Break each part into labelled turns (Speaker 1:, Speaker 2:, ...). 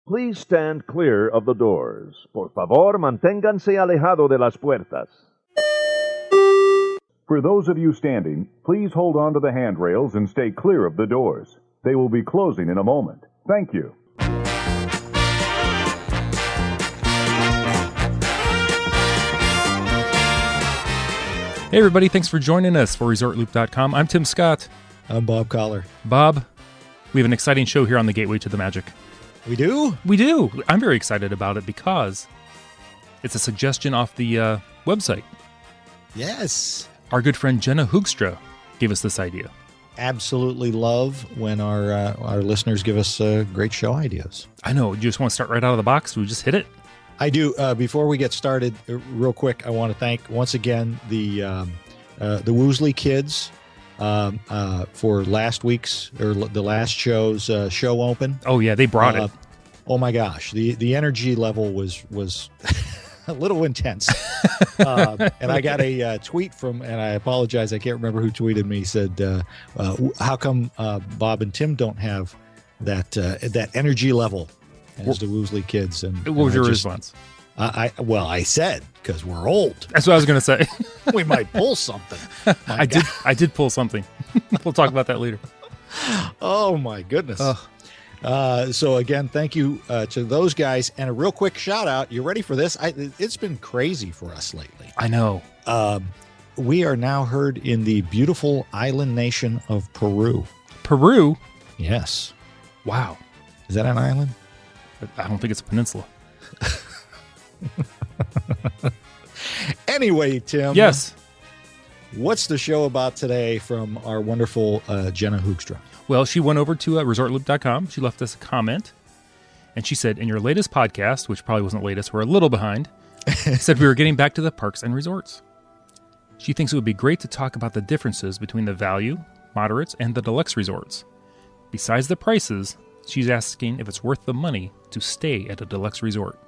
Speaker 1: Please stand clear of the doors. Por favor, manténganse alejado de las puertas.
Speaker 2: For those of you standing, please hold on to the handrails and stay clear of the doors. They will be closing in a moment. Thank you.
Speaker 3: Hey everybody, thanks for joining us for ResortLoop.com. I'm Tim Scott.
Speaker 4: I'm Bob Collar.
Speaker 3: Bob, we have an exciting show here on the Gateway to the Magic.
Speaker 4: We do?
Speaker 3: We do. I'm very excited about it because it's a suggestion off the website.
Speaker 4: Yes.
Speaker 3: Our good friend Jenna Hoogstra gave us this idea.
Speaker 4: Absolutely love when our listeners give us great show ideas.
Speaker 3: I know. You just want to start right out of the box? We just hit it?
Speaker 4: I do. Before we get started, real quick, I want to thank once again the Woosley kids for last week's or the last show's show open.
Speaker 3: Oh yeah, they brought it.
Speaker 4: Oh my gosh, the energy level was a little intense. And I got a tweet from, and I apologize, I can't remember who tweeted me. Said, "How come Bob and Tim don't have that energy level as the Woosley kids?" And
Speaker 3: what was your response?
Speaker 4: I said, because we're old.
Speaker 3: That's what I was going to say.
Speaker 4: We might pull something.
Speaker 3: I did pull something. We'll talk about that later.
Speaker 4: Oh my goodness. So again, thank you to those guys, and a real quick shout out. You ready for this? It's been crazy for us lately.
Speaker 3: I know.
Speaker 4: We are now heard in the beautiful island nation of Peru.
Speaker 3: Peru?
Speaker 4: Yes.
Speaker 3: Wow.
Speaker 4: Is that an island?
Speaker 3: I don't think it's a peninsula.
Speaker 4: Anyway, Tim.
Speaker 3: Yes.
Speaker 4: What's the show about today from our wonderful Jenna Hoogstra?
Speaker 3: Well, she went over to ResortLoop.com. She left us a comment, and she said, in your latest podcast, which probably wasn't latest, we're a little behind, said we were getting back to the parks and resorts. She thinks it would be great to talk about the differences between the value, moderates, and the deluxe resorts. Besides the prices, she's asking if it's worth the money to stay at a deluxe resort.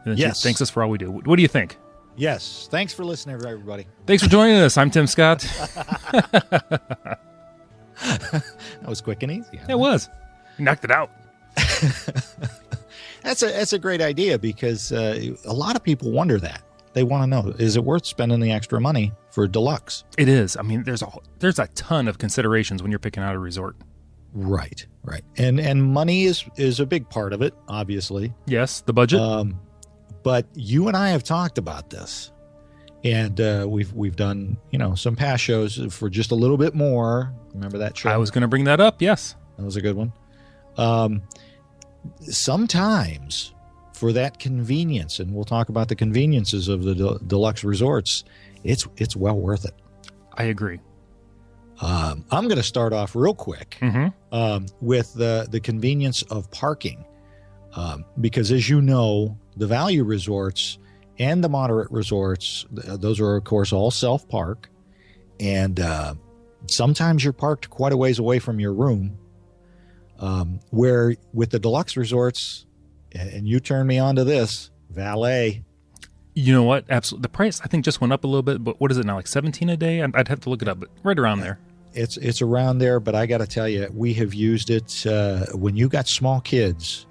Speaker 3: And then
Speaker 4: yes.
Speaker 3: She thanks us for all we do. What do you think?
Speaker 4: Yes. Thanks for listening, everybody. Thanks
Speaker 3: for joining us. I'm Tim Scott.
Speaker 4: That was quick and easy.
Speaker 3: It was. You knocked it out.
Speaker 4: That's a great idea because a lot of people wonder that. They want to know, is it worth spending the extra money for deluxe?
Speaker 3: It is. I mean, there's a ton of considerations when you're picking out a resort.
Speaker 4: Right. And money is a big part of it, obviously.
Speaker 3: Yes, the budget.
Speaker 4: But you and I have talked about this, and we've done some past shows for just a little bit more. Remember that show?
Speaker 3: I was going to bring that up. Yes,
Speaker 4: that was a good one. Sometimes for that convenience, and we'll talk about the conveniences of the deluxe resorts, it's well worth it.
Speaker 3: I agree.
Speaker 4: I'm going to start off real quick with the convenience of parking, because as you know, the value resorts and the moderate resorts, those are, of course, all self-park. And sometimes you're parked quite a ways away from your room, where with the deluxe resorts, and you turned me on to this, valet.
Speaker 3: You know what? Absolutely. The price, I think, just went up a little bit. But what is it now, like $17 a day? I'd have to look it up, but right around there.
Speaker 4: It's around there, but I got to tell you, we have used it when you got small kids.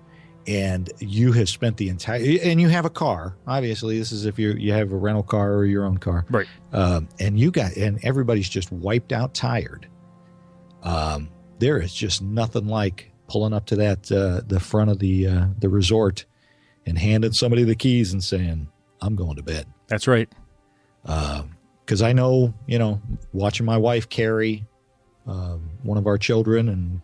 Speaker 4: And you have spent the entire, and you have a car. Obviously, this is if you have a rental car or your own car,
Speaker 3: right?
Speaker 4: And everybody's just wiped out, tired. There is just nothing like pulling up to that the front of the resort and handing somebody the keys and saying, "I'm going to bed."
Speaker 3: That's right.
Speaker 4: Because I know, watching my wife carry one of our children and.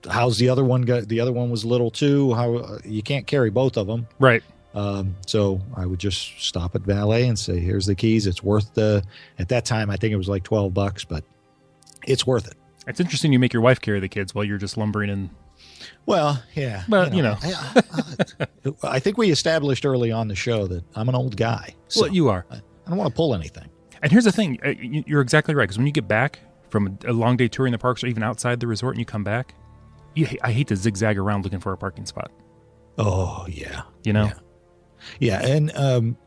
Speaker 4: How's the other one go? The other one was little too. How you can't carry both of them,
Speaker 3: right?
Speaker 4: So I would just stop at valet and say, "Here's the keys." It's worth at that time I think it was like $12, but it's worth it.
Speaker 3: It's interesting you make your wife carry the kids while you're just lumbering in.
Speaker 4: Well, yeah,
Speaker 3: but
Speaker 4: I think we established early on the show that I'm an old guy. So
Speaker 3: well, you are.
Speaker 4: I don't want to pull anything.
Speaker 3: And here's the thing: you're exactly right. Because when you get back from a long day touring the parks or even outside the resort, and you come back. I hate to zigzag around looking for a parking spot.
Speaker 4: Oh, yeah. Yeah. And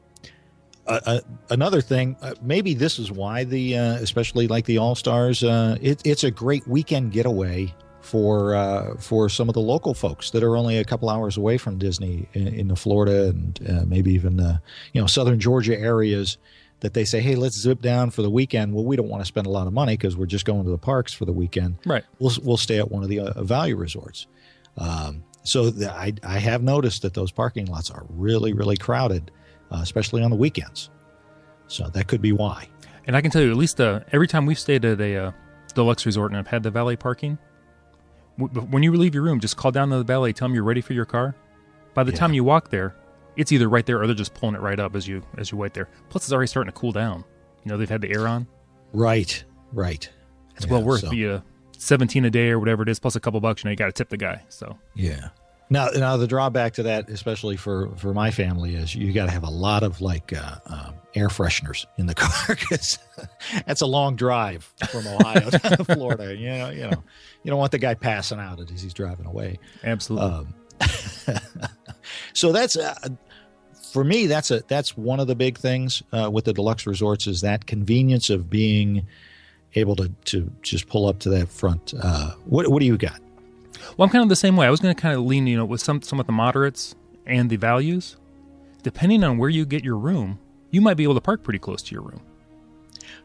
Speaker 4: another thing, maybe this is why especially like the All-Stars, it's a great weekend getaway for some of the local folks that are only a couple hours away from Disney in the Florida and maybe even southern Georgia areas, that they say, hey, let's zip down for the weekend. Well, we don't want to spend a lot of money because we're just going to the parks for the weekend.
Speaker 3: Right.
Speaker 4: We'll stay at one of the value resorts. I have noticed that those parking lots are really, really crowded, especially on the weekends. So that could be why.
Speaker 3: And I can tell you, at least every time we've stayed at a deluxe resort and I've had the valet parking, when you leave your room, just call down to the valet, tell them you're ready for your car. By the time you walk there, it's either right there or they're just pulling it right up as you wait there. Plus, it's already starting to cool down. They've had the air on.
Speaker 4: Right.
Speaker 3: It's well worth the $17 a day or whatever it is, plus a couple bucks. You got to tip the guy. So
Speaker 4: yeah. Now the drawback to that, especially for my family, is you got to have a lot of air fresheners in the car because that's a long drive from Ohio to Florida. You don't want the guy passing out as he's driving away.
Speaker 3: Absolutely.
Speaker 4: So that's for me. That's one of the big things with the deluxe resorts is that convenience of being able to just pull up to that front. What do you got?
Speaker 3: Well, I'm kind of the same way. I was going to kind of lean, with some of the moderates and the values. Depending on where you get your room, you might be able to park pretty close to your room.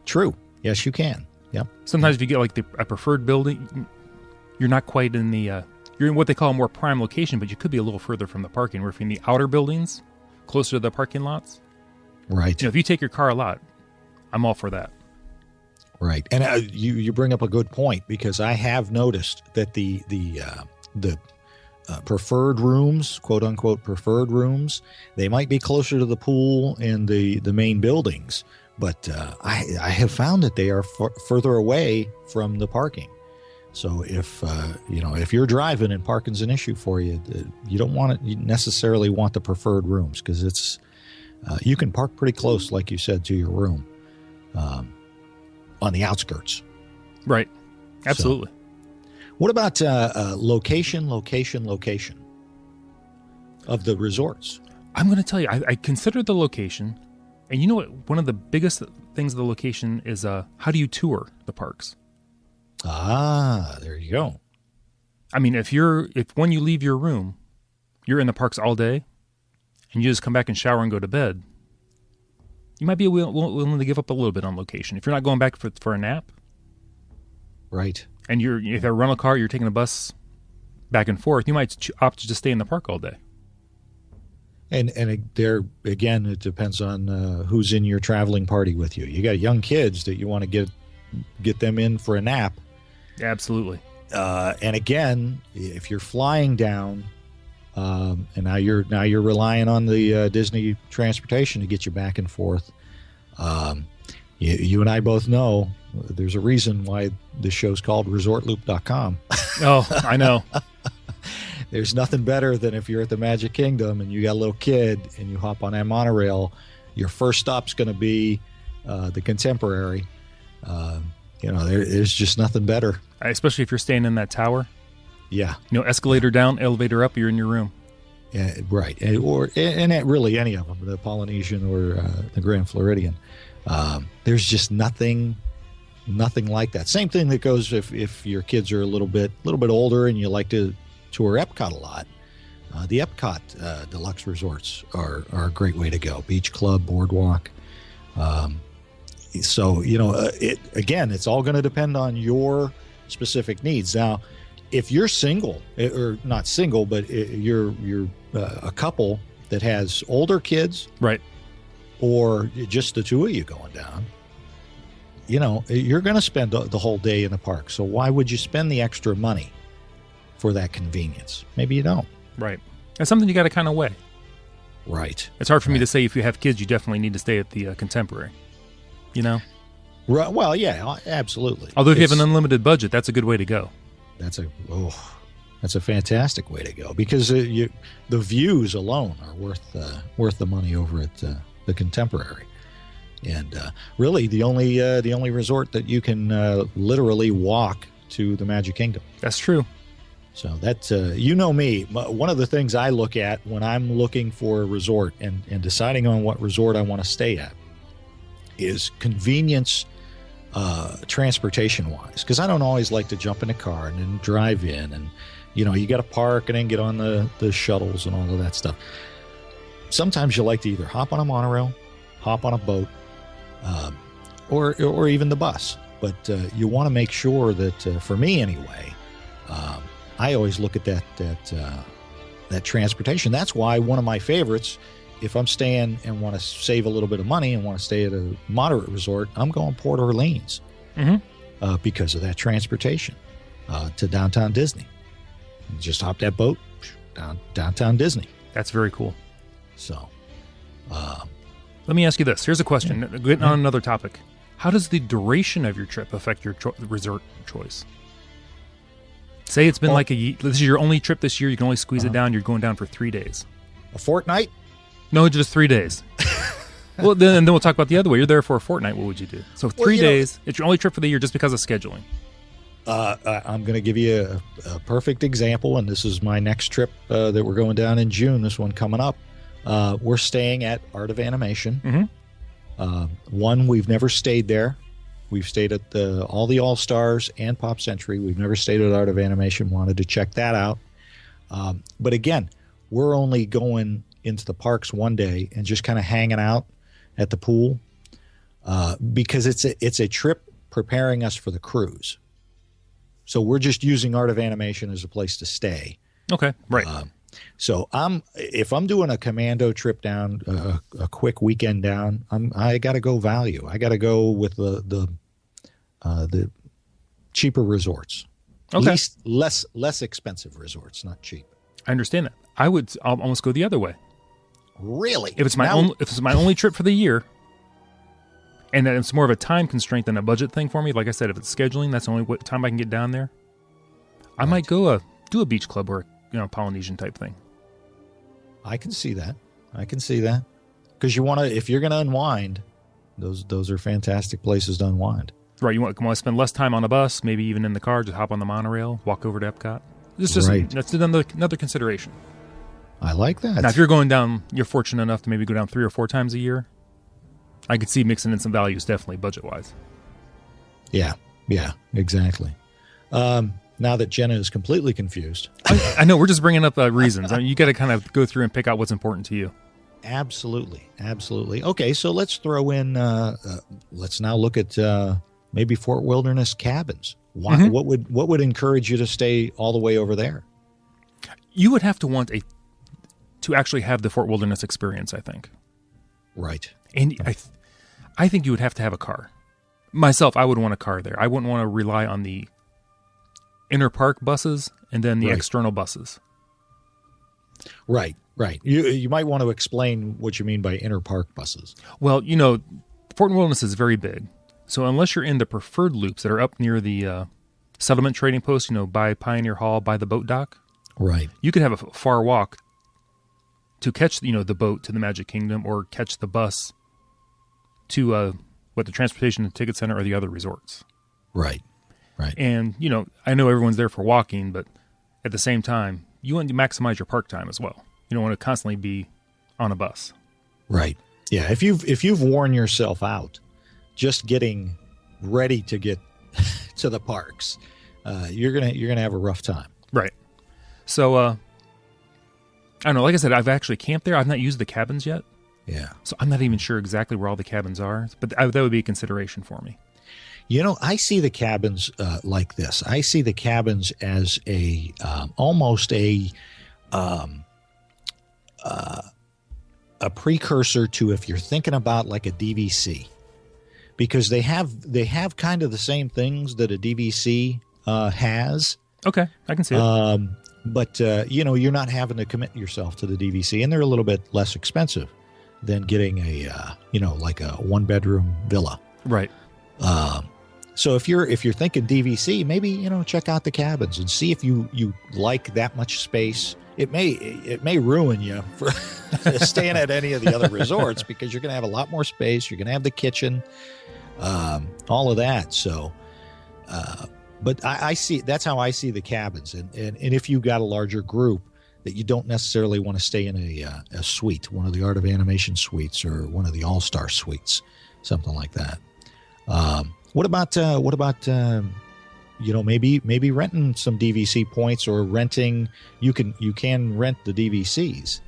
Speaker 4: True. Yes, you can. Yep.
Speaker 3: Sometimes if you get a preferred building, you're not quite in the you're in what they call a more prime location, but you could be a little further from the parking. Where if you're in the outer buildings, closer to the parking lots,
Speaker 4: right?
Speaker 3: If you take your car a lot, I'm all for that.
Speaker 4: Right, and you bring up a good point because I have noticed that the preferred rooms, quote unquote preferred rooms, they might be closer to the pool and the main buildings, but I have found that they are further away from the parking. So if you're driving and parking's an issue for you, you don't necessarily want the preferred rooms because it's you can park pretty close, like you said, to your room. On the outskirts.
Speaker 3: Right. Absolutely.
Speaker 4: So, what about location of the resorts?
Speaker 3: I'm going to tell you, I consider the location, and you know what? One of the biggest things of the location is how do you tour the parks?
Speaker 4: There you go.
Speaker 3: I mean, if when you leave your room, you're in the parks all day, and you just come back and shower and go to bed, you might be willing to give up a little bit on location. If you're not going back for a nap.
Speaker 4: Right.
Speaker 3: And if you have a rental car, you're taking a bus back and forth, you might opt to just stay in the park all day.
Speaker 4: And there, again, it depends on who's in your traveling party with you. You got young kids that you want to get them in for a nap.
Speaker 3: Absolutely.
Speaker 4: And again, if you're flying down, and now you're relying on the Disney transportation to get you back and forth. You and I both know there's a reason why this show's called ResortLoop.com.
Speaker 3: Oh, I know.
Speaker 4: There's nothing better than if you're at the Magic Kingdom and you got a little kid and you hop on that monorail. Your first stop's going to be the Contemporary. There's just nothing better.
Speaker 3: Especially if you're staying in that tower.
Speaker 4: Yeah.
Speaker 3: Escalator down, elevator up, you're in your room.
Speaker 4: Yeah, right. And really any of them, the Polynesian or the Grand Floridian. There's just nothing like that. Same thing that goes if your kids are a little bit older and you like to tour Epcot a lot. The Epcot deluxe resorts are a great way to go. Beach Club, Boardwalk. So, it's all going to depend on your specific needs. Now, if you're single, or not single, but you're a couple that has older kids,
Speaker 3: right,
Speaker 4: or just the two of you going down, you're going to spend the whole day in the park. So why would you spend the extra money for that convenience? Maybe you don't.
Speaker 3: Right. That's something you got to kind of weigh.
Speaker 4: Right.
Speaker 3: It's hard for me to say if you have kids, you definitely need to stay at the Contemporary.
Speaker 4: Right. Well, yeah, absolutely.
Speaker 3: Although if you have an unlimited budget, that's a good way to go.
Speaker 4: That's a fantastic way to go because the views alone are worth the money over at the Contemporary, and really the only resort that you can literally walk to the Magic Kingdom.
Speaker 3: That's true.
Speaker 4: So that's me. One of the things I look at when I'm looking for a resort and deciding on what resort I want to stay at is convenience transportation wise, because I don't always like to jump in a car and then drive in, and you got to park and then get on the shuttles and all of that stuff. Sometimes you like to either hop on a monorail, hop on a boat, or even the bus. But you want to make sure that, for me anyway, I always look at that transportation. That's why one of my favorites, if I'm staying and want to save a little bit of money and want to stay at a moderate resort, I'm going Port Orleans because of that transportation to downtown Disney. Just hop that boat downtown Disney.
Speaker 3: That's very cool.
Speaker 4: So,
Speaker 3: let me ask you this. Here's a question. Getting on another topic. How does the duration of your trip affect your resort choice? Say it's been this is your only trip this year. You can only squeeze it down. You're going down for 3 days.
Speaker 4: A fortnight?
Speaker 3: No, just 3 days. Well, then we'll talk about the other way. You're there for a fortnight. What would you do? So 3 days. It's your only trip for the year just because of scheduling.
Speaker 4: I'm going to give you a perfect example, and this is my next trip that we're going down in June, this one coming up. We're staying at Art of Animation. One, we've never stayed there. We've stayed at all the All-Stars and Pop Century. We've never stayed at Art of Animation. Wanted to check that out. But again, we're only going into the parks one day and just kind of hanging out at the pool because it's a trip preparing us for the cruise. So we're just using Art of Animation as a place to stay.
Speaker 3: Okay, right.
Speaker 4: So if I'm doing a commando trip down, a quick weekend down, I got to go value. I got to go with the cheaper resorts.
Speaker 3: Okay.
Speaker 4: At least less expensive resorts, not cheap.
Speaker 3: I understand that. I'll almost go the other way.
Speaker 4: Really?
Speaker 3: If it's my only trip for the year, and then it's more of a time constraint than a budget thing for me. Like I said, if it's scheduling, that's the only time I can get down there. I might go do a beach club or Polynesian type thing.
Speaker 4: I can see that. Because if you're going to unwind, those are fantastic places to unwind.
Speaker 3: Right. You want to spend less time on the bus, maybe even in the car, just hop on the monorail, walk over to Epcot. That's another consideration.
Speaker 4: I like that.
Speaker 3: Now, if you're going down, you're fortunate enough to maybe go down 3 or 4 times a year, I could see mixing in some values, definitely budget-wise.
Speaker 4: Yeah, exactly. Now that Jenna is completely confused.
Speaker 3: I know, we're just bringing up reasons. I mean, you got to kind of go through and pick out what's important to you.
Speaker 4: Absolutely. Okay, so let's throw in, let's now look at maybe Fort Wilderness cabins. Why, What would encourage you to stay all the way over there?
Speaker 3: You would have to want to actually have the Fort Wilderness experience, I think.
Speaker 4: Right.
Speaker 3: And I think you would have to have a car. Myself, I would want a car there. I wouldn't want to rely on the inner park buses and then the external buses.
Speaker 4: Right. You might want to explain what you mean by inner park buses.
Speaker 3: Well, Fort Wilderness is very big. So unless you're in the preferred loops that are up near the settlement trading post, by Pioneer Hall, by the boat dock,
Speaker 4: right,
Speaker 3: you could have a far walk to catch the boat to the Magic Kingdom or catch the bus to the transportation and ticket center or the other resorts.
Speaker 4: Right.
Speaker 3: And, I know everyone's there for walking, but at the same time, you want to maximize your park time as well. You don't want to constantly be on a bus.
Speaker 4: Right. Yeah. If you've worn yourself out just getting ready to get to the parks, you're gonna have a rough time.
Speaker 3: Right. So I don't know. Like I said, I've actually camped there. I've not used the cabins yet.
Speaker 4: Yeah.
Speaker 3: So I'm not even sure exactly where all the cabins are, but that would be a consideration for me.
Speaker 4: I see the cabins like this. I see the cabins as almost a precursor to, if you're thinking about like a DVC, because they have kind of the same things that a DVC has. Okay, I can see it. But you're not having to commit yourself to the DVC, and they're a little bit less expensive than getting like a 1-bedroom villa. Right. So if you're thinking DVC, maybe check out the cabins and see if you like that much space. It may ruin you for staying at any of the other resorts because you're going to have a lot more space. You're going to have the kitchen, all of that. So, but I see, that's how I see the cabins. And if you got a larger group that you don't necessarily want to stay in a suite, one of the Art of Animation suites or one of the All-Star suites, something like that. What about maybe renting some DVC points, or renting? You can rent the DVCs.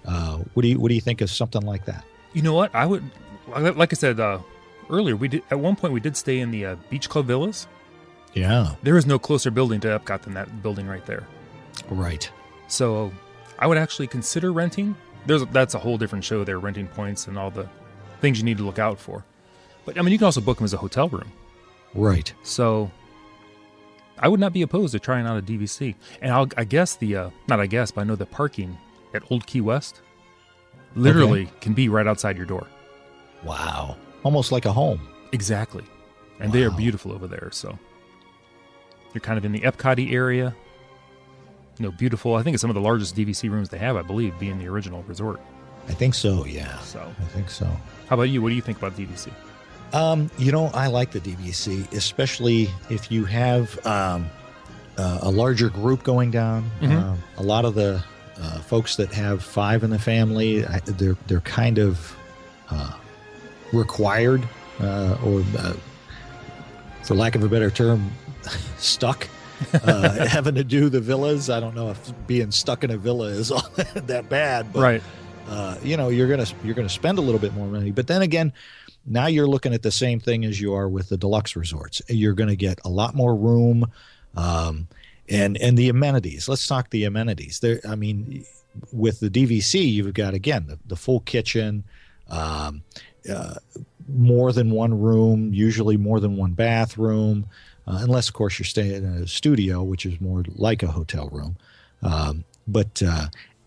Speaker 4: What do you think of something like that?
Speaker 3: You know what? I would, like I said earlier, at one point we did stay in the Beach Club Villas.
Speaker 4: Yeah.
Speaker 3: There is no closer building to Epcot than that building right there.
Speaker 4: Right.
Speaker 3: So I would actually consider renting. That's a whole different show there, renting points and all the things you need to look out for. But I mean, you can also book them as a hotel room.
Speaker 4: Right.
Speaker 3: So I would not be opposed to trying out a DVC. And I guess not I guess, but I know the parking at Old Key West literally can be right outside your door.
Speaker 4: Wow. Almost like a home.
Speaker 3: Exactly. And they are beautiful over there. So you're kind of in the Epcot-y area. Beautiful. I think it's some of the largest DVC rooms they have, I believe, being the original resort.
Speaker 4: I think so, yeah.
Speaker 3: So
Speaker 4: I think so.
Speaker 3: How about you? What do you think about DVC?
Speaker 4: I like the DVC, especially if you have a larger group going down. A lot of the folks that have 5 in the family, they're kind of required, or for lack of a better term, stuck. Having to do the villas. I don't know if being stuck in a villa is all that bad, but
Speaker 3: right.
Speaker 4: You're gonna spend a little bit more money. But then again, now you're looking at the same thing as you are with the deluxe resorts. You're going to get a lot more room, and the amenities. Let's talk the amenities. There, I mean, with the DVC, you've got again the full kitchen, more than one room, usually more than one bathroom. Unless, of course, you're staying in a studio, which is more like a hotel room. And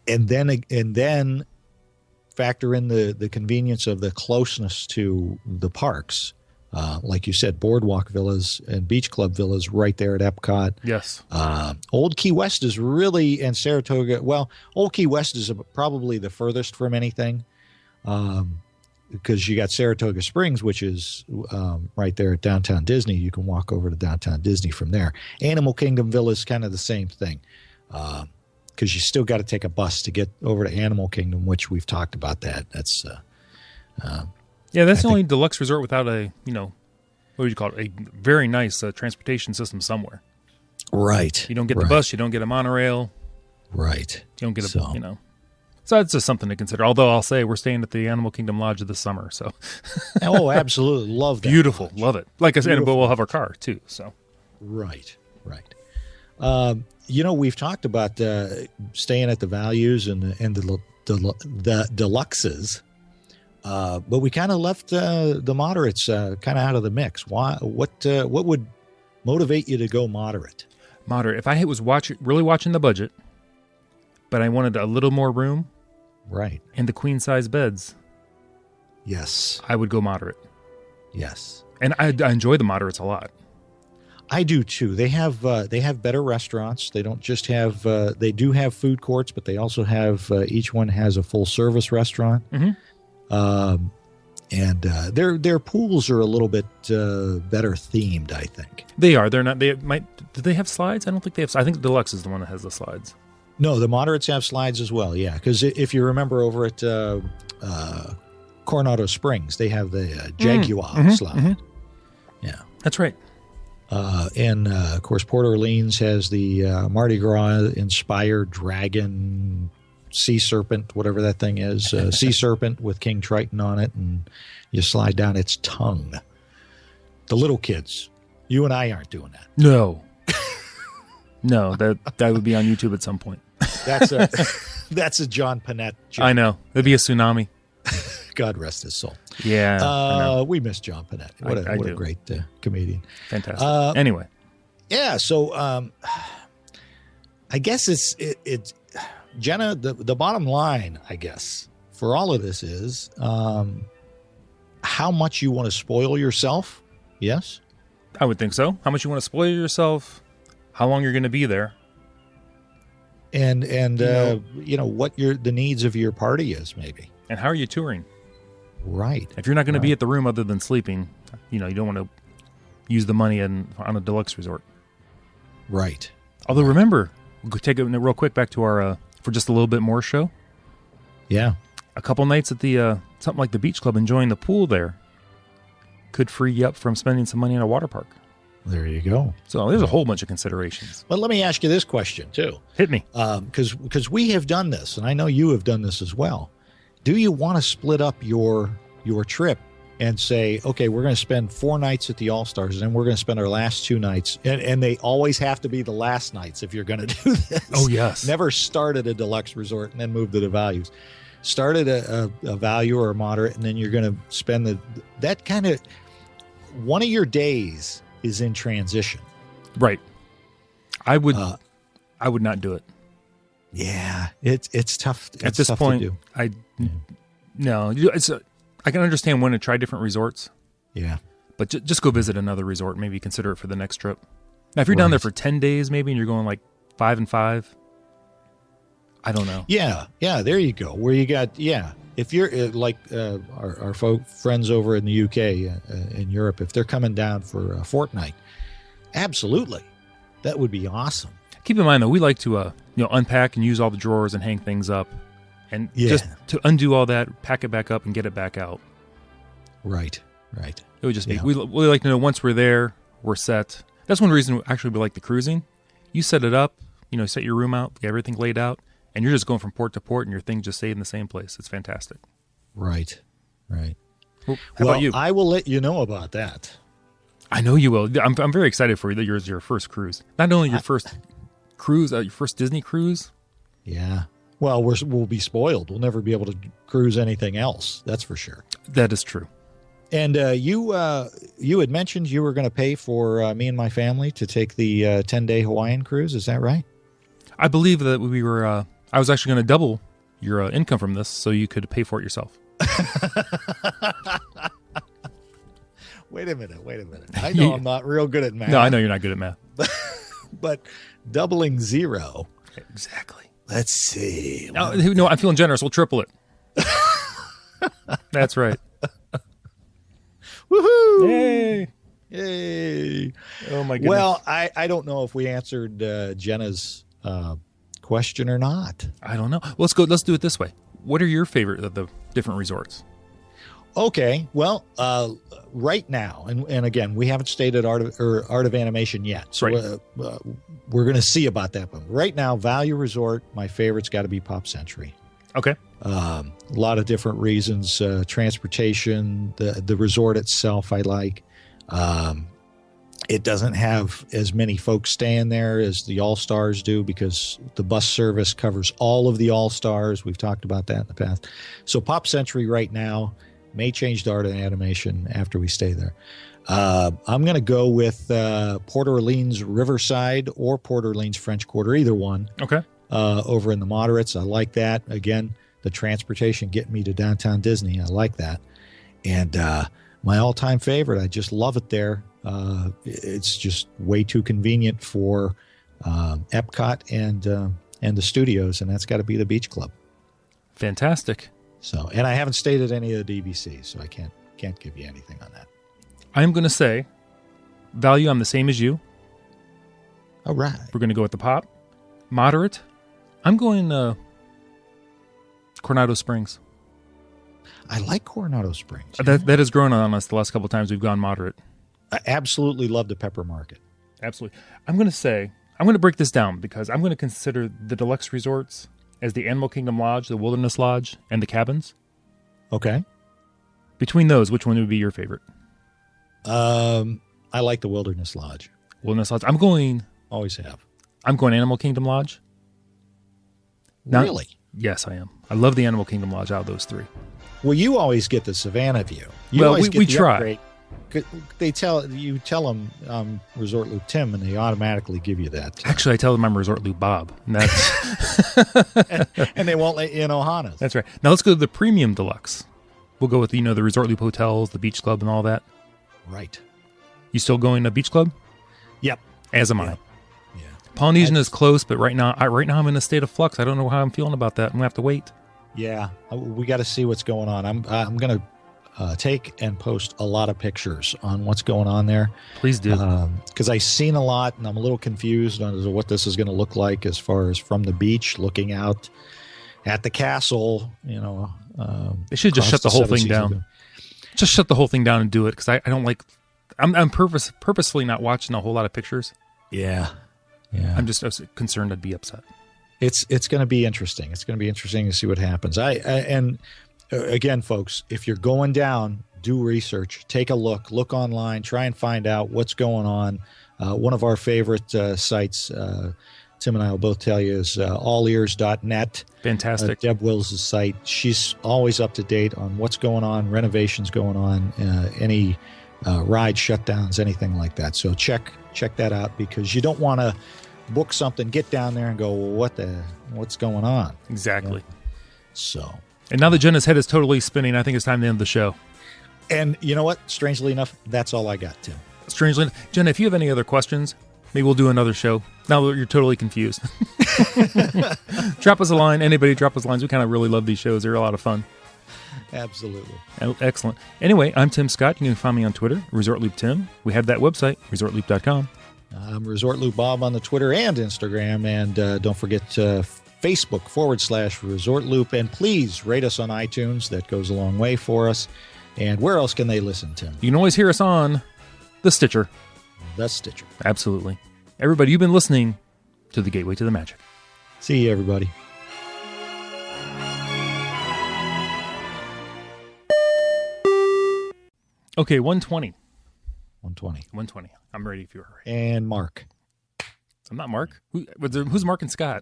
Speaker 4: then factor in the convenience of the closeness to the parks. Like you said, boardwalk villas and beach club villas right there at Epcot.
Speaker 3: Yes.
Speaker 4: Old Key West is really, and Saratoga, well, Old Key West is probably the furthest from anything. Because you got Saratoga Springs, which is right there at Downtown Disney. You can walk over to Downtown Disney from there. Animal Kingdom Villa is kind of the same thing, because you still got to take a bus to get over to Animal Kingdom, which we've talked about that. That's
Speaker 3: that's the only deluxe resort without a, what would you call it, a very nice transportation system somewhere.
Speaker 4: Right.
Speaker 3: You don't get the bus, you don't get a monorail.
Speaker 4: Right.
Speaker 3: You don't get a, So that's just something to consider. Although I'll say we're staying at the Animal Kingdom Lodge this summer. So,
Speaker 4: oh, absolutely, love that.
Speaker 3: Beautiful,
Speaker 4: lodge.
Speaker 3: Love it. Like I said, but we'll have our car too. So,
Speaker 4: right. We've talked about staying at the values and the deluxes, but we kind of left the moderates kind of out of the mix. Why? What would motivate you to go moderate?
Speaker 3: Moderate. If I was really watching the budget, but I wanted a little more room.
Speaker 4: Right. And
Speaker 3: the queen size beds.
Speaker 4: Yes.
Speaker 3: I would go moderate.
Speaker 4: Yes.
Speaker 3: And I enjoy the moderates a lot.
Speaker 4: I do too. They have better restaurants. They don't just have they do have food courts, but they also have each one has a full service restaurant.
Speaker 3: Mm-hmm.
Speaker 4: And their pools are a little bit better themed, I think.
Speaker 3: They are. They're not. They might. Do they have slides? I don't think they have. I think the Deluxe is the one that has the slides.
Speaker 4: No, the moderates have slides as well. Yeah, because if you remember over at Coronado Springs, they have the Jaguar slide. Mm-hmm. Yeah,
Speaker 3: that's right.
Speaker 4: And of course, Port Orleans has the Mardi Gras inspired dragon, sea serpent, whatever that thing is, sea serpent with King Triton on it, and you slide down its tongue. The little kids, you and I aren't doing that.
Speaker 3: No. No, that would be on YouTube at some point.
Speaker 4: That's a John Panette joke.
Speaker 3: I know. It'd be a tsunami.
Speaker 4: God rest his soul.
Speaker 3: Yeah.
Speaker 4: We miss John Panette. What a great comedian.
Speaker 3: Fantastic. Anyway.
Speaker 4: Yeah, so I guess it's Jenna, the bottom line, I guess, for all of this is how much you want to spoil yourself. Yes?
Speaker 3: I would think so. How much you want to spoil yourself, how long you're going to be there.
Speaker 4: And what the needs of your party is, maybe.
Speaker 3: And how are you touring?
Speaker 4: Right.
Speaker 3: If you're not going to be at the room other than sleeping, you don't want to use the money on a deluxe resort.
Speaker 4: Right.
Speaker 3: Although remember, we'll take it real quick back to our for just a little bit more show.
Speaker 4: Yeah.
Speaker 3: A couple nights at the something like the Beach Club, enjoying the pool there. could free you up from spending some money in a water park.
Speaker 4: There you go.
Speaker 3: So there's a whole bunch of considerations.
Speaker 4: But let me ask you this question, too.
Speaker 3: Hit me.
Speaker 4: Because we have done this, and I know you have done this as well. Do you want to split up your trip and say, okay, we're going to spend 4 nights at the All-Stars, and then we're going to spend our last 2 nights, and they always have to be the last nights if you're going to do this.
Speaker 3: Oh, yes.
Speaker 4: Never start at a deluxe resort and then move to the values. Start at a value or a moderate, and then you're going to spend that kind of one of your days is in transition.
Speaker 3: Right. I would not do it.
Speaker 4: Yeah, it's tough.
Speaker 3: At this point, to do. No. I can understand when to try different resorts.
Speaker 4: Yeah.
Speaker 3: But just go visit another resort. Maybe consider it for the next trip. Now, if you're down there for 10 days, maybe, and you're going like 5 and 5, I don't know.
Speaker 4: Yeah. There you go. Where you got, if you're like our friends over in the UK, in Europe, if they're coming down for a fortnight, absolutely. That would be awesome.
Speaker 3: Keep in mind, though, we like to unpack and use all the drawers and hang things up. And just to undo all that, pack it back up and get it back out.
Speaker 4: Right.
Speaker 3: It would just be, we like to know once we're there, we're set. That's one reason actually we like the cruising. You set it up, set your room out, get everything laid out, and you're just going from port to port and your thing just stayed in the same place. It's fantastic.
Speaker 4: Right.
Speaker 3: Well, how about you?
Speaker 4: I will let you know about that.
Speaker 3: I know you will. I'm very excited for you that yours is your first cruise. Not only your first cruise, your first Disney cruise.
Speaker 4: Yeah. Well, we'll be spoiled. We'll never be able to cruise anything else. That's for sure.
Speaker 3: That is true.
Speaker 4: And you had mentioned you were going to pay for me and my family to take the 10-day Hawaiian cruise. Is that right?
Speaker 3: I believe that we were. I was actually going to double your income from this, so you could pay for it yourself.
Speaker 4: Wait a minute. I know I'm not real good at math.
Speaker 3: No, I know you're not good at math.
Speaker 4: But doubling 0.
Speaker 3: Exactly.
Speaker 4: Let's see.
Speaker 3: No, I'm feeling generous. We'll triple it. That's right.
Speaker 4: Woohoo!
Speaker 3: Yay! Oh my goodness.
Speaker 4: Well, I don't know if we answered Jenna's question or not.
Speaker 3: I don't know. Let's do it this way. What are your favorite of the different resorts?
Speaker 4: Okay. Well, right now, and again, we haven't stayed at Art of Animation yet, so
Speaker 3: right.
Speaker 4: We're going to see about that. But right now, Value Resort, my favorite's got to be Pop Century.
Speaker 3: Okay.
Speaker 4: A lot of different reasons. Transportation, the resort itself, I like. It doesn't have as many folks staying there as the All-Stars do because the bus service covers all of the All-Stars. We've talked about that in the past. So Pop Century right now may change to Art of Animation after we stay there. I'm going to go with Port Orleans Riverside or Port Orleans French Quarter, either one.
Speaker 3: Okay.
Speaker 4: Over in the moderates. I like that. Again, the transportation getting me to downtown Disney. I like that. And my all-time favorite, I just love it there. It's just way too convenient for Epcot and the studios, and that's got to be the Beach Club.
Speaker 3: Fantastic.
Speaker 4: So, and I haven't stayed at any of the DVCs, so I can't give you anything on that.
Speaker 3: I'm going to say value. I'm the same as you.
Speaker 4: All right.
Speaker 3: We're going to go with the Pop. Moderate. I'm going Coronado Springs.
Speaker 4: I like Coronado Springs.
Speaker 3: That has grown on us the last couple of times we've gone moderate.
Speaker 4: I absolutely love the Pepper Market.
Speaker 3: Absolutely. I'm going to break this down because I'm going to consider the deluxe resorts as the Animal Kingdom Lodge, the Wilderness Lodge, and the cabins.
Speaker 4: Okay.
Speaker 3: Between those, which one would be your favorite?
Speaker 4: I like the Wilderness Lodge.
Speaker 3: Wilderness Lodge.
Speaker 4: Always have.
Speaker 3: I'm going Animal Kingdom Lodge.
Speaker 4: Really?
Speaker 3: Yes, I am. I love the Animal Kingdom Lodge out of those three.
Speaker 4: Well, you always get the Savannah view.
Speaker 3: We try.
Speaker 4: Upgrade. They tell them Resort Loop Tim, and they automatically give you that.
Speaker 3: Actually, I tell them I'm Resort Loop Bob, and that's
Speaker 4: and they won't let you in Ohana's.
Speaker 3: That's right. Now let's go to the Premium Deluxe. We'll go with the Resort Loop hotels, the Beach Club, and all that.
Speaker 4: Right.
Speaker 3: You still going to Beach Club?
Speaker 4: Yep.
Speaker 3: As am I.
Speaker 4: Yeah.
Speaker 3: Polynesian is close, but right now I'm in a state of flux. I don't know how I'm feeling about that. I'm gonna have to wait.
Speaker 4: Yeah, we got to see what's going on. I'm gonna take and post a lot of pictures on what's going on there.
Speaker 3: Please do,
Speaker 4: because I've seen a lot, and I'm a little confused on what this is going to look like as far as from the beach looking out at the castle.
Speaker 3: they should just shut the whole thing down. Just shut the whole thing down and do it, because I don't like. I'm purposefully not watching a whole lot of pictures.
Speaker 4: Yeah.
Speaker 3: I was concerned I'd be upset.
Speaker 4: It's going to be interesting. It's going to be interesting to see what happens. And again, folks, if you're going down, do research, take a look online, try and find out what's going on. One of our favorite sites, Tim and I will both tell you, is allears.net.
Speaker 3: Fantastic.
Speaker 4: Deb Wills' site. She's always up to date on what's going on, renovations going on, any ride shutdowns, anything like that. So check that out, because you don't want to book something, get down there and go, well, what's going on?
Speaker 3: Exactly.
Speaker 4: Yeah. So.
Speaker 3: And now that Jenna's head is totally spinning, I think it's time to end the show.
Speaker 4: And you know what? Strangely enough, that's all I got, Tim.
Speaker 3: Strangely, Jenna, if you have any other questions, maybe we'll do another show. Now that you're totally confused. Drop us a line. Anybody drop us lines. We kind of really love these shows. They're a lot of fun.
Speaker 4: Absolutely.
Speaker 3: Excellent. Anyway, I'm Tim Scott. You can find me on Twitter, ResortLoop.Tim. We have that website, ResortLoop.com.
Speaker 4: I'm ResortLoop Bob on the Twitter and Instagram. And don't forget Facebook.com/ResortLoop. And please rate us on iTunes. That goes a long way for us. And where else can they listen, Tim?
Speaker 3: You can always hear us on the Stitcher.
Speaker 4: The Stitcher.
Speaker 3: Absolutely. Everybody, you've been listening to The Gateway to the Magic.
Speaker 4: See you, everybody.
Speaker 3: Okay, 120.
Speaker 4: 120.
Speaker 3: I'm ready if you're ready.
Speaker 4: And Mark.
Speaker 3: I'm not Mark. Who's Mark and Scott?